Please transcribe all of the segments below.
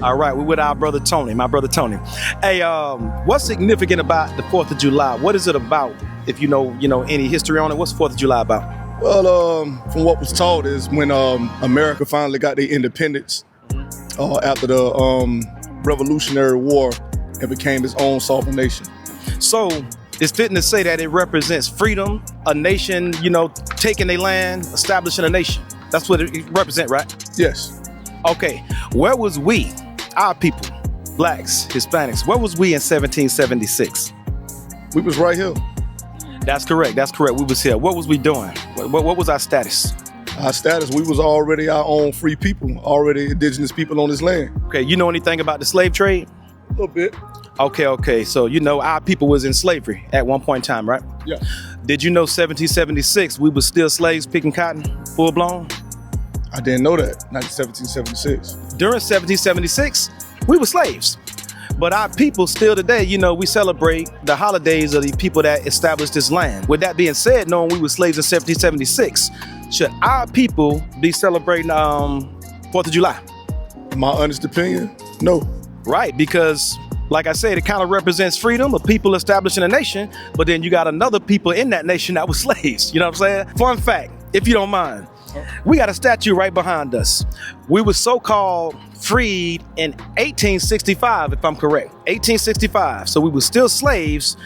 All right, we're with our brother Tony, my brother Tony. Hey, what's significant about the 4th of July? What is it about? If you know any history on it, what's 4th of July about? Well, from what was taught is when America finally got their independence after the Revolutionary War and became its own sovereign nation. So it's fitting to say that it represents freedom, a nation, taking their land, establishing a nation. That's what it represents, right? Yes. Okay, where was we, our people, blacks, Hispanics, where was we in 1776? We was right here. That's correct. We was here. What was we doing? What was our status? Our status, we was already our own free people, already indigenous people on this land. Okay, you know anything about the slave trade? A little bit. Okay. So our people was in slavery at one point in time, right? Yeah. Did you know 1776, we was still slaves picking cotton, full blown? I didn't know that, not in 1776. During 1776, we were slaves. But our people still today, we celebrate the holidays of the people that established this land. With that being said, knowing we were slaves in 1776, should our people be celebrating 4th of July? My honest opinion, no. Right, because like I said, it kind of represents freedom of people establishing a nation, but then you got another people in that nation that were slaves. You know what I'm saying? Fun fact, if you don't mind. We got a statue right behind us. We were so-called freed in 1865, if I'm correct. 1865. So we were still slaves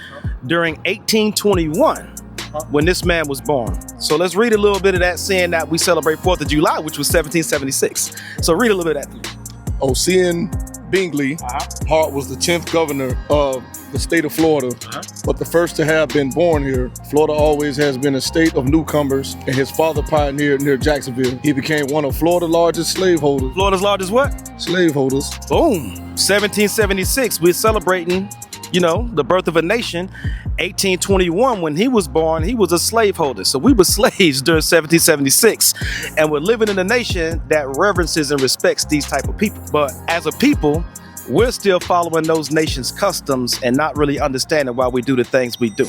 during 1821 when this man was born. So let's read a little bit of that, saying that we celebrate 4th of July, which was 1776. So read a little bit of that. Ocean Bingley Hart was the 10th governor of the state of Florida, but the first to have been born here. Florida always has been a state of newcomers, and his father pioneered near Jacksonville. He became one of Florida's largest slaveholders. Florida's largest what? Slaveholders. Boom. 1776, we're celebrating, the birth of a nation. 1821, when he was born, he was a slaveholder. So we were slaves during 1776, and we're living in a nation that reverences and respects these type of people. But as a people, we're still following those nations' customs and not really understanding why we do the things we do.